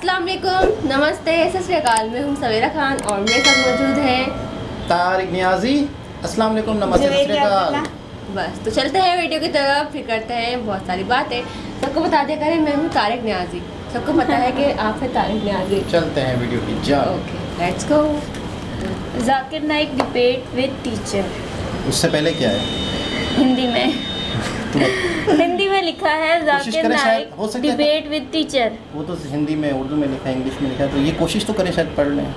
अस्सलाम वालेकुम, नमस्ते, सत श्री अकाल। मैं हूँ सवेरा खान और मेरे साथ मौजूद है तारिक नियाजी। अस्सलाम वालेकुम, नमस्ते, सत श्री अकाल। बस तो चलते हैं वीडियो की तरफ, फिर करते हैं बहुत सारी बातें। सबको बता दिया करें मैं हूँ तारिक नियाजी, सबको पता है कि आप है तारिक नियाजी। चलते हैं वीडियो की जान। Okay, let's go. Zakir Naik debate with teacher. उससे पहले क्या है? हिंदी में हिंदी में लिखा है Zakir Naik debate with teacher. वो तो हिंदी में, उर्दू में लिखा है, इंग्लिश में लिखा है, तो ये कोशिश तो करें, शायद पढ़ लें।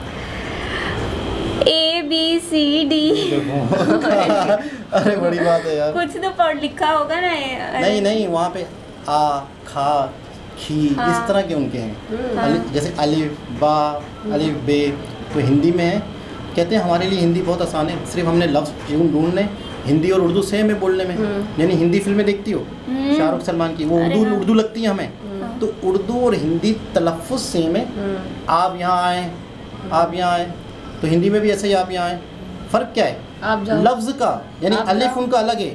ABCD अरे बड़ी बात है यार, कुछ तो पढ़ लिखा होगा ना। नहीं वहाँ पे आ खा खी इस तरह के उनके हैं। जैसे अलिफ बा, अलिफ बे, तो हिंदी में है। कहते हैं हमारे लिए हिंदी बहुत आसान है, सिर्फ हमने लफ्ज़ ढूंढने। हिंदी और उर्दू सेम है बोलने में। यानी हिंदी फिल्में देखती हो शाहरुख सलमान की, वो उर्दू लगती है हमें, तो उर्दू और हिंदी तलफ़ुज़ सेम है। आप यहाँ आए, आप यहाँ आए, तो हिंदी में भी ऐसे ही आप यहाँ आए। फ़र्क क्या है? लफ्ज़ का, यानी अलिफ उनका अलग है,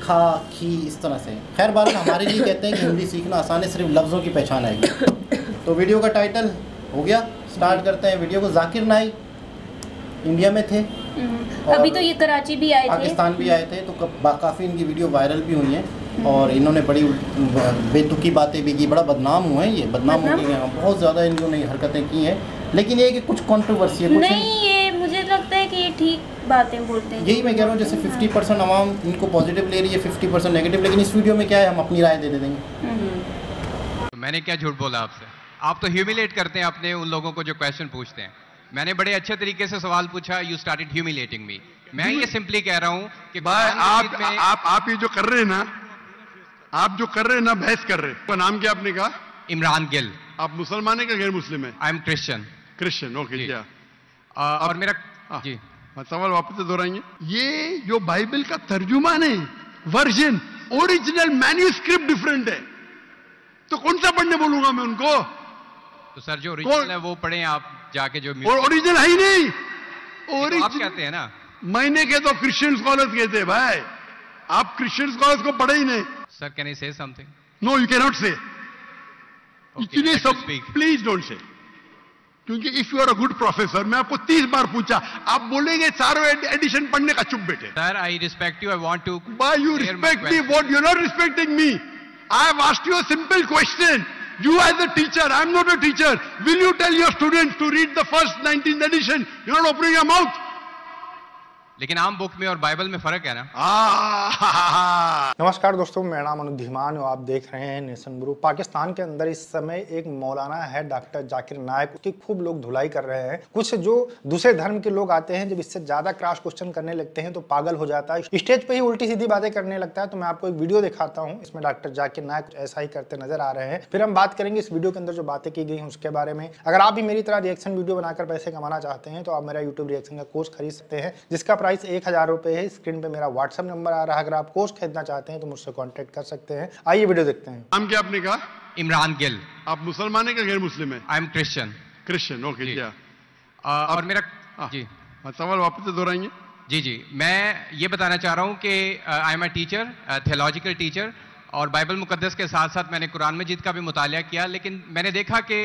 खा खी इस तरह से। खैर बात हमारे लिए कहते हैं कि हिंदी सीखना आसान है, सिर्फ लफ्ज़ों की पहचान आएगी। तो वीडियो का टाइटल हो गया, स्टार्ट करते हैं वीडियो को। जाकिर नाइक इंडिया में थे, अभी तो ये कराची भी आए थे, पाकिस्तान भी आए थे, तो काफ़ी इनकी वीडियो वायरल भी हुई हैं और इन्होंने बड़ी बेतुकी बातें भी की। बड़ा बदनाम हुए हैं ये, बदनाम हो गए हैं, बहुत ज़्यादा इन्होंने हरकतें की हैं। लेकिन ये कि कुछ कंट्रोवर्सी है, कुछ नहीं, ये मुझे लगता है कि ये ठीक बातें बोलते हैं। यही मैं कह रहा हूँ, जैसे 50% आवाम इनको पॉजिटिव ले रही है, 50% नेगेटिव। लेकिन इस वीडियो में क्या है, हम अपनी राय दे देंगे। तो मैंने क्या झूठ बोला आपसे? आप तो ह्यूमिलेट करते हैं अपने उन लोगों को जो क्वेश्चन पूछते हैं। मैंने बड़े अच्छे तरीके से सवाल पूछा, यू स्टार्टेड ह्यूमिलेटिंग मी। मैं ये सिंपली कह रहा हूँ कि भाई आप ये जो कर रहे हैं ना, आप जो कर रहे हैं ना, बहस कर रहे हैं। आपका नाम क्या आपने कहा? इमरान गिल। आप मुसलमान है क्या गैर मुस्लिम है? I am Christian. Christian, okay. क्या और मेरा जी सवाल वापस से दोहराएंगे। ये जो बाइबल का तर्जुमान है, वर्जन, ओरिजिनल मैन्यूस्क्रिप्ट डिफरेंट है, तो कौन सा पढ़ने बोलूंगा मैं उनको? तो सर जो ओरिजिनल है वो पढ़ें आप जाके। जो ओरिजिनल है ही नहीं, आप कहते हैं ना, मैंने कहे तो क्रिश्चियन स्कॉलर्स कहते हैं। भाई आप क्रिश्चियन स्कॉलर्स को पढ़े ही नहीं। Sir can I say something? No, you can not say. Please don't say, क्योंकि if you are a good professor, मैं आपको 30 बार पूछा, आप बोलेंगे चारों एडिशन पढ़ने का, चुप बैठे। Sir I respect you, I want to. Why you respect me? What you are not respecting me? I have asked you a simple question. You as a teacher, I am not a teacher. Will you tell your students to read the first 19th edition? You are not opening your mouth. लेकिन आम book में और Bible में फर्क है ना। नमस्कार दोस्तों, मेरा नाम अनुज धीमान और आप देख रहे हैं नेशन ब्रू। पाकिस्तान के अंदर इस समय एक मौलाना है डॉक्टर जाकिर नाइक, उसकी खूब लोग धुलाई कर रहे हैं। कुछ जो दूसरे धर्म के लोग आते हैं, जब इससे ज्यादा क्रॉस क्वेश्चन करने लगते हैं तो पागल हो जाता है, स्टेज पे ही उल्टी सीधी बातें करने लगता है। तो मैं आपको एक वीडियो दिखाता हूँ, इसमें डॉक्टर जाकिर नाइक ऐसा ही करते नजर आ रहे हैं। फिर हम बात करेंगे इस वीडियो के अंदर जो बातें की गई हैं उसके बारे में। अगर आप भी मेरी तरह रिएक्शन वीडियो बनाकर पैसे कमाना चाहते हैं तो आप मेरा यूट्यूब रिएक्शन का कोर्स खरीद सकते हैं, जिसका प्राइस 1000 रुपए है। स्क्रीन पे मेरा व्हाट्सएप नंबर आ रहा है, अगर आप कोर्स खरीदना चाहते हैं तो मुझसे कांटेक्ट कर सकते हैं। आइए वीडियो देखते हैं। नाम क्या आपने कहा? इमरान गिल। आप मुसलमान है क्या गैर मुस्लिम है? I am Christian. Christian, okay. क्या और मेरा जी सवाल वापस से दोहराएंगे। जी मैं ये बताना चाह रहा हूँ कि I am a teacher, theological teacher, और बाइबल मुकद्दस के साथ साथ मैंने कुरान मजीद का भी मुतालिया किया। लेकिन मैंने देखा कि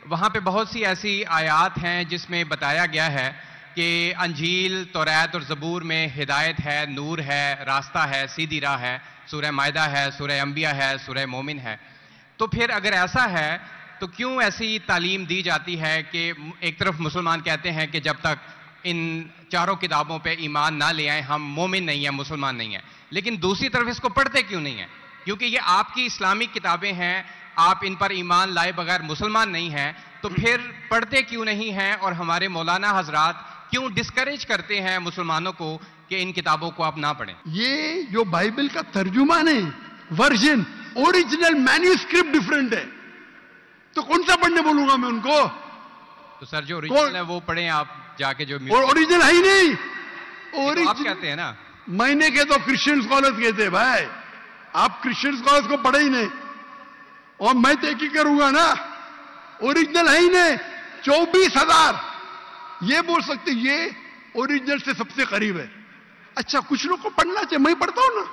वहाँ पे बहुत सी ऐसी आयात हैं जिसमें बताया गया है कि अंजील, तौरात और ज़बूर में हिदायत है, नूर है, रास्ता है, सीधी राह है, सूरह मायदा है, सूरह अंबिया है, सूरह मोमिन है। तो फिर अगर ऐसा है तो क्यों ऐसी तालीम दी जाती है कि एक तरफ मुसलमान कहते हैं कि जब तक इन चारों किताबों पे ईमान ना ले आए हम मोमिन नहीं है, मुसलमान नहीं है, लेकिन दूसरी तरफ इसको पढ़ते क्यों नहीं है? क्योंकि ये आपकी इस्लामिक किताबें हैं, आप इन पर ईमान लाए बगैर मुसलमान नहीं हैं, तो फिर पढ़ते क्यों नहीं हैं? और हमारे मौलाना हजरात क्यों डिस्करेज करते हैं मुसलमानों को कि इन किताबों को आप ना पढ़ें? ये जो बाइबल का तर्जुमान है, वर्जन, ओरिजिनल मैन्यूस्क्रिप्ट डिफरेंट है, तो कौन सा पढ़ने बोलूंगा मैं उनको? तो सर जो ओरिजिनल है वो पढ़ें आप जाके। जो ओरिजिनल है ही नहीं, तो आप कहते हैं ना, मैंने कहे तो क्रिश्चियन स्कॉलर्स कहते हैं। भाई आप क्रिश्चियन स्कॉलर्स को पढ़े ही नहीं, और मैं तो एक ही करूंगा ना, ओरिजिनल है ही नहीं। 24,000 ये बोल सकते ये ओरिजिनल से सबसे करीब है। अच्छा, कुछ लोग को पढ़ना चाहिए, मैं पढ़ता हूं ना।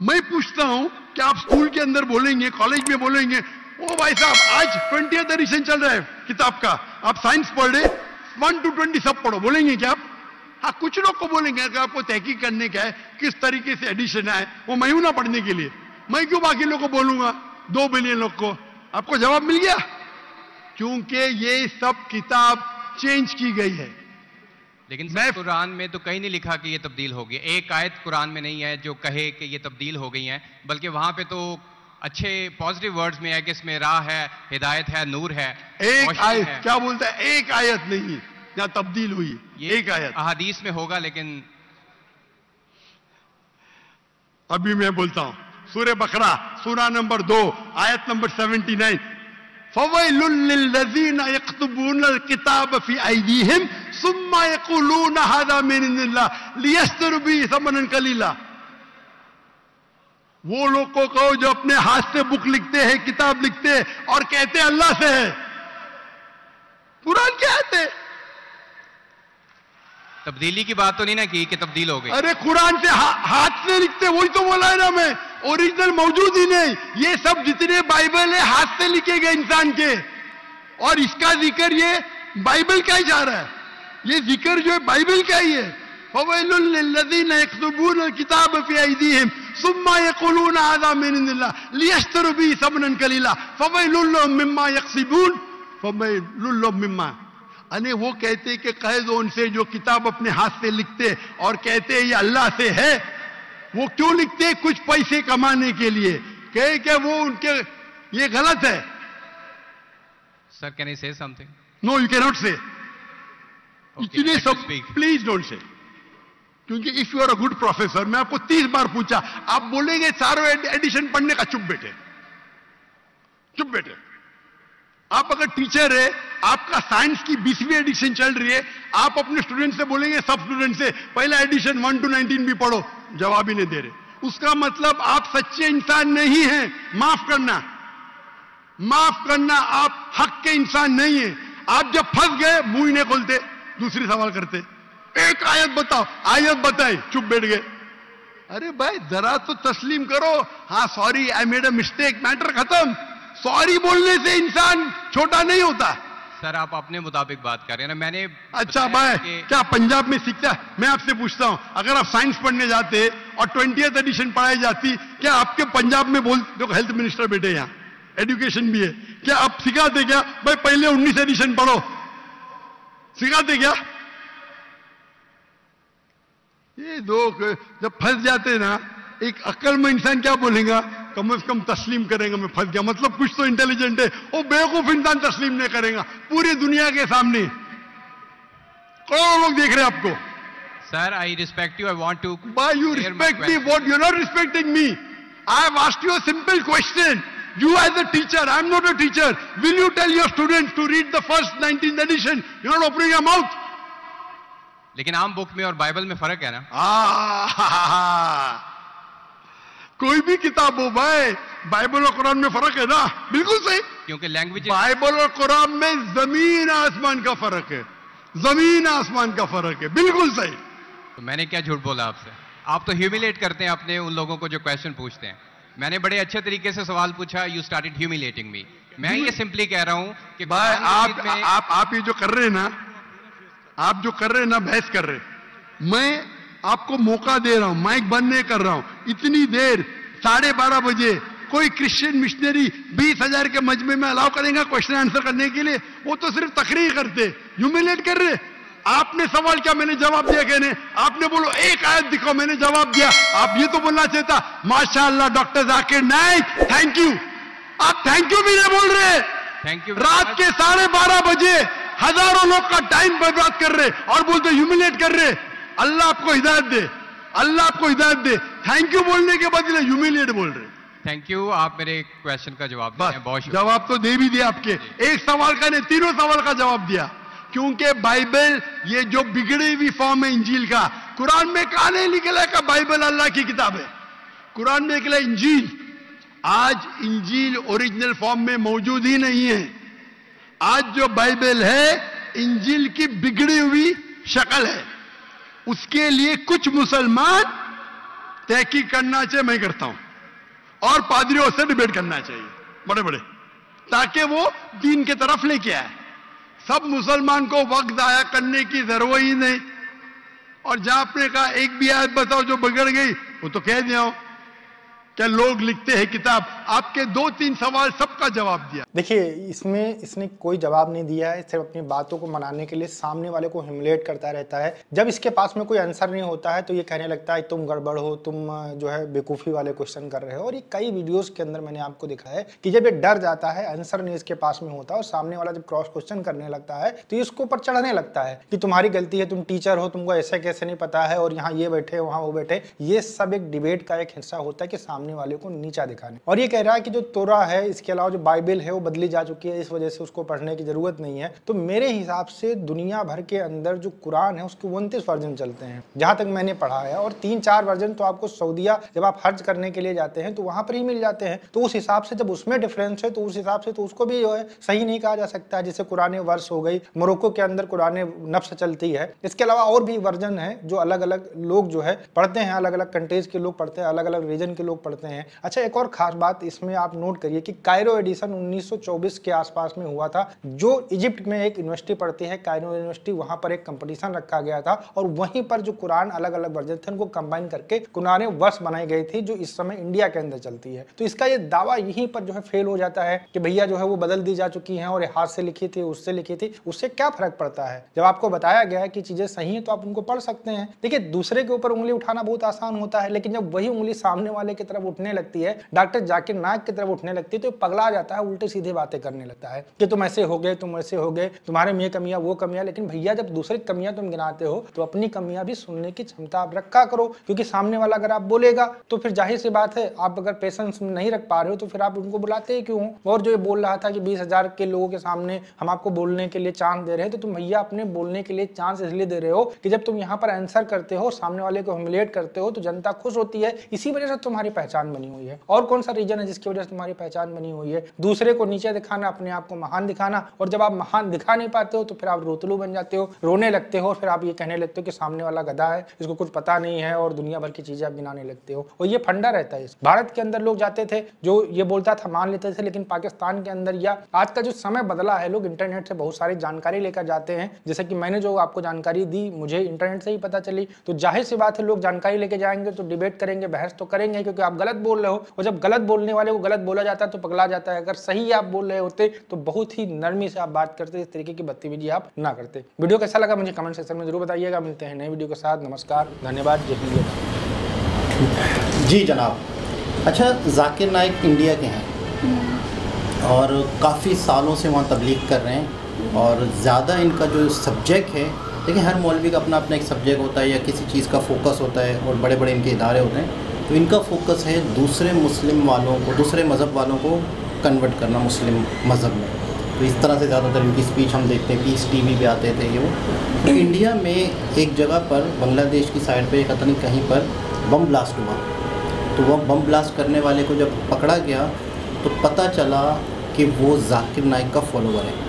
मैं पूछता हूं कि आप स्कूल के अंदर बोलेंगे, कॉलेज में बोलेंगे, ओ भाई साहब, आज 20th एडिशन चल रहा है किताब का, आप साइंस पढ़ रहे, 1 to 20 सब पढ़ो, बोलेंगे क्या आप? हाँ, कुछ लोग को बोलेंगे अगर आपको तहकीक करने का है किस तरीके से एडिशन है, वो मैं हूं ना पढ़ने के लिए, मैं क्यों बाकी लोग को बोलूंगा, 2 बिलियन लोग को? आपको जवाब मिल गया, क्योंकि ये सब किताब चेंज की गई है। लेकिन सर कुरान में तो कहीं नहीं लिखा कि ये तब्दील हो गई, एक आयत कुरान में नहीं है जो कहे कि ये तब्दील हो गई है, बल्कि वहां पे तो अच्छे पॉजिटिव वर्ड्स में है कि इसमें राह है, हिदायत है, नूर है। एक आयत क्या बोलता है? एक आयत नहीं जहां तब्दील हुई, ये एक आयत अहादीस में होगा। लेकिन अभी मैं बोलता हूं, सूरह बकरा सूरा नंबर 2 आयत नंबर 79, फवैलुल लिल्लज़ीना यक्तुबूना अल-किताब फी अयदीहिम सुम्मा यक़ूलूना हाज़ा मिन इंदिल्लाह लियश्तरू बिही समनन कलीला। वो लोग को कहो जो अपने हाथ से बुक लिखते हैं, किताब लिखते हैं और कहते हैं अल्लाह से है। कुरान क्या आते? तब्दीली की बात तो नहीं ना की कि तब्दील हो गई। अरे कुरान से हाथ से लिखते, वही तो बोला है ना मैं, ओरिजिनल मौजूद ही नहीं। ये सब जितने बाइबल है हाथ से लिखे गए इंसान के, और इसका जिक्र ये बाइबल का ही जा रहा है, ये जिक्र जो है बाइबल का ही है। फवैलुल लिल्लज़ीना यक्तुबूना अल-किताब फी अयदीहिम सुम्मा यक़ूलूना हाज़ा मिन इंदिल्लाह लियश्तरू बिही समनन कलीला फवैलुल लहुम मिम्मा यक्सिबून फवैलुल लहुम मिम्मा। अने वो कहते कि कह दो उनसे जो किताब अपने हाथ से लिखते और कहते ये अल्लाह से है, वो क्यों लिखते? कुछ पैसे कमाने के लिए, कहे कि वो उनके ये गलत है। Sir can I say something? No, you can not say. इतने सब प्लीज डोंट से, क्योंकि if you are a good professor, मैं आपको 30 बार पूछा, आप बोलेंगे चारों एडिशन पढ़ने का, चुप बैठे, चुप बैठे। आप अगर टीचर है, आपका साइंस की 20वीं एडिशन चल रही है, आप अपने स्टूडेंट से बोलेंगे, सब स्टूडेंट से पहला एडिशन 1 to 19 भी पढ़ो, जवाब ही नहीं दे रहे, उसका मतलब आप सच्चे इंसान नहीं हैं। माफ करना, माफ करना, आप हक के इंसान नहीं है। आप जब फंस गए मुंह ही नहीं खोलते, दूसरी सवाल करते, एक आयत बताओ, आयत बताए, चुप बैठ गए। अरे भाई जरा तो तस्लीम करो, हाँ sorry I made a mistake, matter खत्म। सॉरी बोलने से इंसान छोटा नहीं होता। सर आप अपने मुताबिक बात कर रहे हैं ना, मैंने अच्छा भाई क्या पंजाब में सीखता है? मैं आपसे पूछता हूं, अगर आप साइंस पढ़ने जाते और 20th एडिशन पढ़ाई जाती, क्या आपके पंजाब में बोल, देखो हेल्थ मिनिस्टर बैठे यहाँ, एजुकेशन भी है, क्या आप सिखाते क्या भाई पहले 19 एडिशन पढ़ो? सिखाते क्या? ये लोग जब फंस जाते ना, एक अक्लमंद इंसान क्या बोलेगा? कम से कम तस्लीम करेंगे मैं फंस गया, मतलब कुछ तो इंटेलिजेंट है। वो बेवकूफ इंसान तस्लीम नहीं करेगा पूरी दुनिया के सामने, करोड़ों लोग देख रहे हैं आपको। Sir I respect you, I want to why you respect me, what you are not respecting me. I have asked you a simple question, you as a teacher, I am not a teacher, will you tell your students to read the first 19th edition? You're not opening your mouth. लेकिन आम book में और Bible में फर्क है ना। कोई भी किताब हो भाई, बाइबल और कुरान में फर्क है ना, बिल्कुल सही, क्योंकि लैंग्वेज, बाइबल और कुरान में जमीन आसमान का फर्क है, जमीन आसमान का फर्क है, बिल्कुल सही। तो मैंने क्या झूठ बोला आपसे? आप तो ह्यूमिलेट करते हैं अपने उन लोगों को जो क्वेश्चन पूछते हैं। मैंने बड़े अच्छे तरीके से सवाल पूछा, यू स्टार्टेड ह्यूमिलेटिंग मी। मैं ये सिंपली कह रहा हूं कि भाई आप ये जो कर रहे हैं ना, आप जो कर रहे हैं ना, बहस कर रहे हैं, मैं आपको मौका दे रहा हूं, माइक बंद नहीं कर रहा हूं। इतनी देर 12:30 बजे कोई क्रिश्चियन मिशनरी 20,000 के मजमे में अलाउ करेगा क्वेश्चन आंसर करने के लिए? वो तो सिर्फ तकरीर करते, ह्यूमिलेट कर रहे। आपने सवाल किया, मैंने जवाब दिया, कहने आपने बोलो एक आयत दिखाओ, मैंने जवाब दिया। आप ये तो बोलना चाहता माशाअल्लाह doctor Zakir Naik, thank you. आप थैंक यू भी नहीं बोल रहे। Thank you. रात के 12:30 बजे हजारों लोग का टाइम बर्बाद कर रहे और बोलते ह्यूमिलेट कर रहे। अल्लाह आपको हिदायत दे, अल्लाह आपको हिदायत दे। थैंक यू बोलने के बदले ह्यूमिलेट बोल रहे। थैंक यू, आप मेरे क्वेश्चन का जवाब दिए, बहुत जवाब तो दे भी दिया आपके, एक सवाल का नहीं, तीनों सवाल का जवाब दिया। क्योंकि बाइबल ये जो बिगड़ी हुई फॉर्म है इंजील का, कुरान में कहा नहीं निकला का बाइबल अल्लाह की किताब है, कुरान में निकला इंजील। आज इंजील ओरिजिनल फॉर्म में मौजूद ही नहीं है। आज जो बाइबल है इंजील की बिगड़ी हुई शक्ल है। उसके लिए कुछ मुसलमान तहकीक करना चाहिए, मैं करता हूं, और पादरियों से डिबेट करना चाहिए, बड़े बड़े ताकि वो दीन की तरफ लेके आए। सब मुसलमान को वक्त आया करने की जरूरत ही नहीं। और जहां आपने कहा एक भी आयत बताओ जो बिगड़ गई, वो तो कह दिया हो क्या लोग लिखते हैं किताब। आपके 2-3 सवाल सबका जवाब दिया। देखिए इसमें इसने कोई जवाब नहीं दिया है, सिर्फ अपनी बातों को मनाने के लिए सामने वाले को ह्यूमिलेट करता रहता है। जब इसके पास में कोई आंसर नहीं होता है तो ये कहने लगता है तुम गड़बड़ हो, तुम जो है बेवकूफ़ी वाले क्वेश्चन कर रहे हो। और ये कई वीडियोस के अंदर मैंने आपको दिखाया है कि जब ये डर जाता है, आंसर नहीं इसके पास में होता और सामने वाला जब क्रॉस क्वेश्चन करने लगता है तो इसके ऊपर चढ़ने लगता है कि तुम्हारी गलती है, तुम टीचर हो, तुमको ऐसे कैसे नहीं पता है, और यहाँ ये बैठे वहाँ वो बैठे। ये सब एक डिबेट का एक हिस्सा होता है कि सामने वाले को नीचा दिखाने। और ये कह रहा है कि जो तोरा है, इसके अलावा जो बाइबल है वो बदली जा चुकी है, इस वजह से उसको पढ़ने की जरूरत नहीं है। तो मेरे हिसाब से दुनिया भर के अंदर जो कुरान है उसके 29 वर्जन चलते हैं जहां तक मैंने पढ़ा है, और 3-4 वर्जन तो आपको सऊदीया जब आप हज करने के लिए जाते हैं तो वहां पर ही मिल जाते हैं। तो उस हिसाब से जब उसमें डिफरेंस है तो उस हिसाब से तो उसको भी जो है सही नहीं कहा जा सकता है। जैसे कुरान वर्स हो गई, मोरक्को के अंदर कुरान नफ्स चलती है। इसके अलावा और भी वर्जन है जो अलग अलग लोग जो है पढ़ते हैं, अलग अलग कंट्रीज के लोग पढ़ते हैं, अलग अलग रीजन के लोग पढ़ते हैं। अच्छा, एक और खास बात इसमें आप नोट करिए कि कायरो एडिशन 1924 के आसपास में हुआ था। जो इजिप्ट में एक यूनिवर्सिटी पढ़ती है, कायरो यूनिवर्सिटी, वहां पर एक कंपटीशन रखा गया था और वहीं पर जो कुरान अलग अलग वर्जन थे उनको कंबाइन करके कुरान वर्स बनाई गई थी जो इस समय इंडिया के अंदर चलती है। तो इसका ये दावा यहीं पर जो है फेल हो जाता है कि भैया जो है वो बदल दी जा चुकी हैं और हाथ से लिखी थी, उससे लिखी थी, उससे क्या फर्क पड़ता है। जब आपको बताया गया है कि चीजें सही है तो आप उनको पढ़ सकते हैं। देखिए, दूसरे के ऊपर उंगली उठाना बहुत आसान होता है, लेकिन जब वही उंगली सामने वाले की तरफ उठने लगती है, डॉक्टर जाकिर नायक की तरफ उठने लगती है, तो पगला जाता है, उल्टे सीधे बातें करने लगता है कि तुम ऐसे हो गए, तुम ऐसे हो गए, तुम्हारे में ये कमियां वो कमियां। लेकिन भैया जब दूसरी कमियां तुम गिनाते हो तो अपनी कमियां भी सुनने की क्षमता आप रखा करो, क्योंकि सामने वाला अगर आप बोलेगा तो फिर जाहिर सी बात है, आप अगर पेशेंस नहीं रख पा रहे हो तो फिर आप उनको बुलाते ही क्यों हो। और जो ये बोल रहा था कि 20,000 के लोगों के सामने हम आपको बोलने के लिए चांस दे रहे हैं, तो तुम भैया अपने बोलने के लिए चांस इसलिए दे रहे हो कि जब तुम यहाँ पर आंसर करते हो, सामने वाले को ह्यूमिलिएट करते हो तो जनता खुश होती है। इसी वजह से तुम्हारी पहचान बनी हुई है। और कौन सा रीजन है जिसकी वजह से तुम्हारी पहचान बनी हुई है? दूसरे को नीचे दिखाना, अपने आप को महान दिखाना। और जब आप महान दिखा नहीं पाते हो तो फिर आप रोतलू बन जाते हो, रोने लगते हो, फिर आप ये कहने लगते हो कि सामने वाला गधा है, इसको कुछ पता नहीं है, और दुनिया भर की चीजें आप गिनाने लगते हो। और ये फंडा रहता है। भारत के अंदर लोग जाते थे, जो ये बोलता था मान लेते थे, लेकिन पाकिस्तान के अंदर या आज का जो समय बदला है, लोग इंटरनेट से बहुत सारी जानकारी लेकर जाते हैं। जैसे कि मैंने जो आपको जानकारी दी, मुझे इंटरनेट से ही पता चली। तो जाहिर सी बात है, लोग जानकारी लेके जाएंगे तो डिबेट करेंगे, बहस तो करेंगे, क्योंकि आप गलत बोल रहे हो। और जब गलत बोलने वाले को गलत बोला जाता है तो पगला जाता है। अगर सही आप बोल रहे होते तो बहुत ही नरमी से आप बात करते, इस तरीके की बदतमीजी आप ना करते। वीडियो कैसा लगा मुझे कमेंट सेक्शन में जरूर बताइएगा। मिलते हैं नए वीडियो के साथ। नमस्कार, धन्यवाद, जय हिंद। जी जनाब। अच्छा, जाकिर नाइक इंडिया के हैं और काफ़ी सालों से वहाँ तबलीग कर रहे हैं, और ज़्यादा इनका जो सब्जेक्ट है, देखिए हर मौलवी का अपना अपना एक सब्जेक्ट होता है या किसी चीज़ का फोकस होता है, और बड़े बड़े इनके इदारे होते हैं। तो इनका फोकस है दूसरे मुस्लिम वालों को, दूसरे मज़हब वालों को कन्वर्ट करना मुस्लिम मज़हब में। तो इस तरह से ज़्यादातर इनकी स्पीच हम देखते हैं, पीस टीवी पे आते थे ये वो। तो इंडिया में एक जगह पर बांग्लादेश की साइड पे पता नहीं कहीं पर बम ब्लास्ट हुआ। तो वह बम ब्लास्ट करने वाले को जब पकड़ा गया तो पता चला कि वो जाकिर नाइक का फॉलोवर है।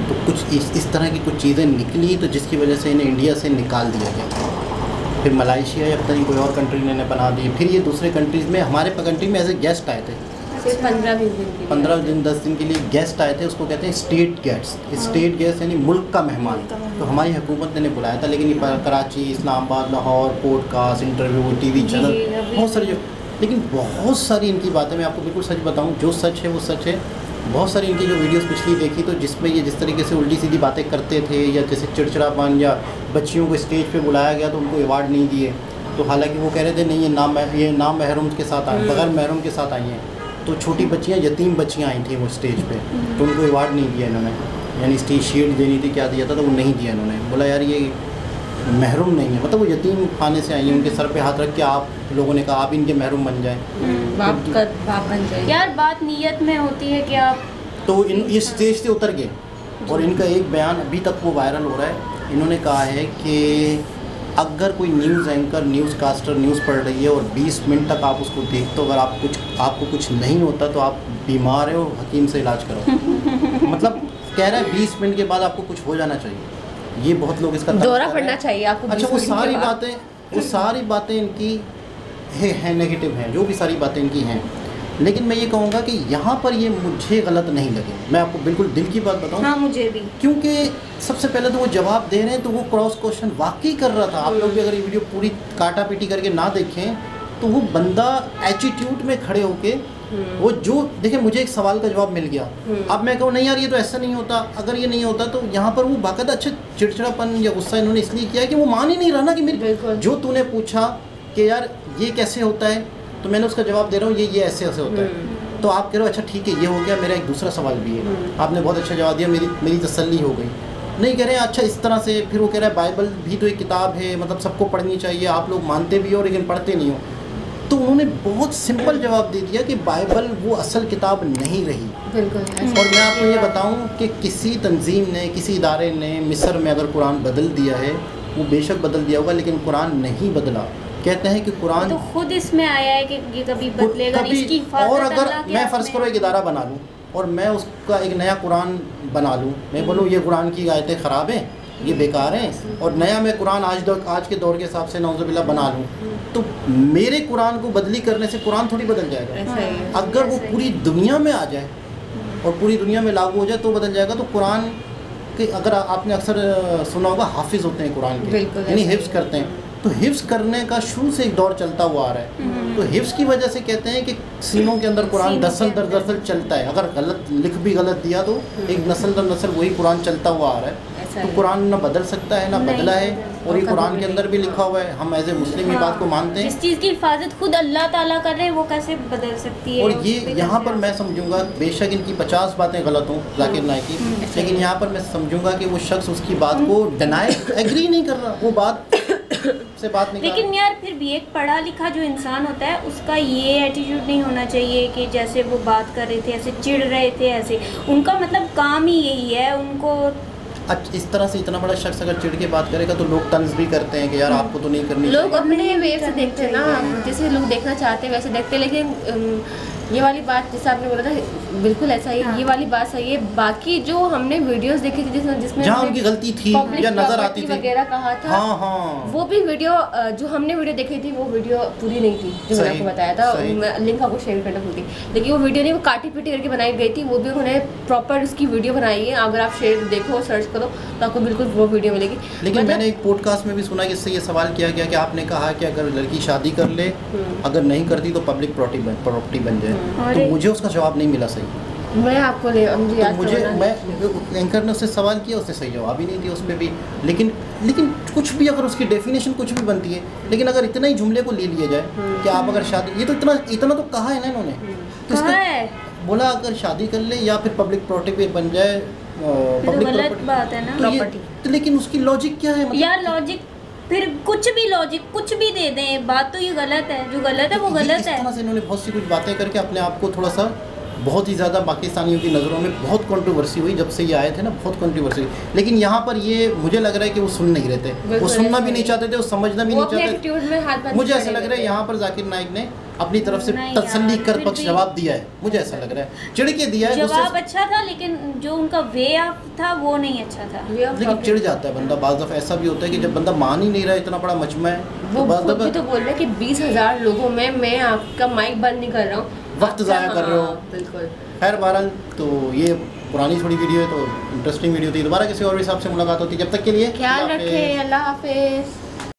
तो कुछ इस तरह की कुछ चीज़ें निकली, तो जिसकी वजह से इन्हें इंडिया से निकाल दिया गया। फिर मलाइशिया या पता नहीं कोई और कंट्री ने बना दी। फिर ये दूसरे कंट्रीज़ में, हमारे कंट्री में एज ए गेस्ट आए थे, 15 दिन 10 दिन के लिए गेस्ट आए थे। उसको कहते हैं स्टेट गेस्ट। स्टेट गेस्ट यानी मुल्क का मेहमान। तो हमारी हुकूमत ने बुलाया था, लेकिन ये Karachi, Islamabad, Lahore, podcast, interview, TV channel, बहुत सारी लेकिन बहुत सारी इनकी बातें, मैं आपको बिल्कुल सच बताऊं, जो सच है वो सच है। बहुत सारी इनकी जो वीडियोस पिछली देखी तो जिसमें ये जिस तरीके से उल्टी सीधी बातें करते थे, या जैसे चिड़चिड़ापन, या बच्चियों को स्टेज पे बुलाया गया तो उनको अवार्ड नहीं दिए। तो हालांकि वो कह रहे थे नहीं, ये नाम महरूम के साथ आए, बगैर महरूम के साथ आई हैं। तो छोटी बच्चियाँ, यतीम बच्चियाँ आई थी वो स्टेज पे, तो उनको अवार्ड नहीं दिया इन्होंने, यानी स्टेज शील्ड देनी थी, क्या दिया था, तो वो नहीं दिया इन्होंने। बोला यार ये महरूम नहीं है, मतलब वो यतीम खाने से आई है, उनके सर पे हाथ रख के आप लोगों ने कहा आप इनके महरूम बन जाएं, बाप बन जाए। यार बात नीयत में होती है कि आप, तो ये स्टेज से उतर गए। और इनका एक बयान अभी तक वो वायरल हो रहा है। इन्होंने कहा है कि अगर कोई news anchor, news caster news पढ़ रही है और 20 मिनट तक आप उसको देखते हो, अगर आपको कुछ नहीं होता तो आप बीमार हो, हकीम से इलाज करो। मतलब कह रहा है 20 मिनट के बाद आपको कुछ हो जाना चाहिए। ये बहुत लोग इसका दौरा पड़ना चाहिए आपको। अच्छा, वो सारी बातें इनकी है नेगेटिव हैं, जो भी सारी बातें इनकी हैं। लेकिन मैं ये कहूँगा कि यहाँ पर ये मुझे गलत नहीं लगे। मैं आपको बिल्कुल दिल की बात बताऊँ। हाँ मुझे भी। क्योंकि सबसे पहले तो वो जवाब दे रहे हैं तो वो क्रॉस क्वेश्चन वाकई कर रहा था। आप लोग भी अगर ये वीडियो पूरी काटा पीटी करके ना देखें तो वो बंदा एटीट्यूड में खड़े होके वो जो देखिए, मुझे एक सवाल का जवाब मिल गया। अब मैं कहूँ नहीं यार ये तो ऐसा नहीं होता, अगर ये नहीं होता तो यहाँ पर वो बाकायदा अच्छा चिड़चिड़ापन या गुस्सा इन्होंने इसलिए किया कि वो मान ही नहीं रहा ना कि मेरे जो तूने पूछा कि यार ये कैसे होता है, तो मैंने उसका जवाब दे रहा हूँ ये ऐसे ऐसे होता है। तो आप कह रहे हो अच्छा ठीक है ये हो गया, मेरा एक दूसरा सवाल भी है, आपने बहुत अच्छा जवाब दिया, मेरी तसल्ली हो गई। नहीं कह रहे हैं अच्छा इस तरह से, फिर वो कह रहा है बाइबल भी तो एक किताब है, मतलब सबको पढ़नी चाहिए, आप लोग मानते भी हो लेकिन पढ़ते नहीं हो। तो उन्होंने बहुत सिंपल जवाब दे दिया कि बाइबल वो असल किताब नहीं रही। बिल्कुल। और मैं आपको ये बताऊं कि किसी तंजीम ने, किसी इदारे ने मिस्र में अगर कुरान बदल दिया है, वो बेशक बदल दिया होगा, लेकिन कुरान नहीं बदला। कहते हैं कि कुरान तो खुद इसमें आया है कि ये कभी बदलेगा नहीं, इसकी हिफाजत और अगर अल्लाह के मैं हाथ फ़र्ज़ में करो एक इदारा बना लूँ और मैं उसका एक नया कुरान बना लूँ, मैं बोलूँ ये कुरान की आयतें ख़राब हैं, ये बेकार हैं, और नया मैं कुरान आज के दौर के हिसाब से नौज़ुबिल्लाह बना लूँ, तो मेरे कुरान को बदली करने से कुरान थोड़ी बदल जाएगा। अगर वो पूरी दुनिया में आ जाए और पूरी दुनिया में लागू हो जाए तो बदल जाएगा। तो कुरान के अगर आपने अक्सर सुना होगा हाफिज़ होते हैं कुरान के, यानी हिफ्ज़ करते हैं, तो हिफ्ज़ करने का शुरू से एक दौर चलता हुआ आ रहा है। तो हिफ्ज़ की वजह से कहते हैं कि सीनों के अंदर कुरान नस्ल दर नस्ल चलता है। अगर गलत लिख भी गलत दिया तो एक नस्ल दर नस्ल वही कुरान चलता हुआ आ रहा है। तो कुरान ना बदल सकता है ना बदला है, और ये कुरान के अंदर भी लिखा हुआ है। हम एज ए मुस्लिम ये बात को मानते हैं। जिस चीज़ की हिफाजत खुद अल्लाह ताला कर रहे हैं वो कैसे बदल सकती है। और ये यहाँ पर मैं समझूंगा, बेशक इनकी 50 बातें गलत हों जाकिर नाइक की, लेकिन यहाँ पर मैं समझूंगा कि वो शख्स उसकी बात को डिनाई एग्री नहीं कर रहा, वो बात से बात नहीं। लेकिन यार फिर भी एक पढ़ा लिखा जो इंसान होता है उसका ये एटीट्यूड नहीं होना चाहिए कि जैसे वो बात कर रहे थे ऐसे चिढ़ रहे थे, ऐसे उनका मतलब काम ही यही है। उनको इस तरह से इतना बड़ा शख्स अगर चिढ़ के बात करेगा तो लोग तंज भी करते हैं कि यार आपको तो नहीं करनी। लोग अपने वे से देखते हैं ना, जैसे लोग देखना चाहते हैं वैसे देखते हैं। लेकिन ये वाली बात जैसे आपने बोला था बिल्कुल ऐसा ही, ये वाली बात सही है। बाकी जो हमने वीडियोस देखी थी जिसमें जहाँ उनकी गलती थी या नजर आती थी वगैरह कहा था, हाँ। वो भी वीडियो जो हमने वीडियो देखी थी वो वीडियो पूरी नहीं थी जो मैंने आपको बताया था। मैं लिंक आपको शेयर करना भूल गई, लेकिन वो वीडियो नहीं, वो काटी पीटी करके बनाई गई थी। वो भी उन्होंने प्रॉपर उसकी वीडियो बनाई है। अगर आप शेयर देखो सर्च करो तो आपको बिल्कुल वो वीडियो मिलेगी। लेकिन मैंने एक पॉडकास्ट में भी सुना कि इससे ये सवाल किया गया कि आपने कहा कि अगर लड़की शादी कर ले, अगर नहीं करती तो पब्लिक प्रॉपर्टी बन जाए, तो मुझे उसका जवाब नहीं मिला सही। मैं आपको मैं एंकर ने उससे सवाल किया, उसने सही जवाब ही नहीं दिया उस पर भी। लेकिन कुछ भी अगर उसकी डेफिनेशन कुछ भी बनती है, लेकिन अगर इतना ही जुमले को ले लिया जाए कि आप अगर शादी, ये तो इतना तो कहा है ना इन्होंने, बोला अगर शादी कर ले या फिर पब्लिक प्रॉपर्टी बन जाए, पब्लिक गलत बात है ना प्रॉपर्टी। तो लेकिन उसकी लॉजिक क्या है? यार लॉजिक फिर कुछ भी लॉजिक कुछ भी दे दें, बात तो ये गलत है, जो गलत है वो गलत है। इस तरह से इन्होंने बहुत सी कुछ बातें करके अपने आप को थोड़ा सा बहुत ही ज़्यादा पाकिस्तानियों की नज़रों में बहुत कंट्रोवर्सी हुई जब से ये आए थे ना, बहुत कंट्रोवर्सी हुई। लेकिन यहाँ पर ये मुझे लग रहा है कि वो सुन नहीं रहे थे, वो सुनना भी नहीं चाहते थे, वो समझना भी नहीं चाहते। मुझे ऐसा लग रहा है यहाँ पर जाकिर नाइक ने अपनी तरफ से तसल्ली कर पक्ष जवाब दिया है, मुझे ऐसा लग रहा है, चिढ़ के दिया है। जवाब अच्छा था लेकिन जो उनका वे ऑफ था वो नहीं अच्छा था। लेकिन चिढ़ जाता है बंदा, बाज़ दफ़ा ऐसा भी होता है कि जब बंदा मान ही नहीं रहा, इतना बड़ा मजमा है, वो खुद भी तो बोल रहे हैं कि 20,000 लोगों में मैं आपका माइक बंद नहीं कर रहा हूँ, वक्त ज़ाया कर रहे हो। बिल्कुल। खैर बहरहाल, तो ये पुरानी थोड़ी वीडियो है, तो इंटरेस्टिंग वीडियो थी। दोबारा किसी और हिसाब से मुलाकात होती है, जब तक के लिए ख्याल रखें, अल्लाह हाफिज़।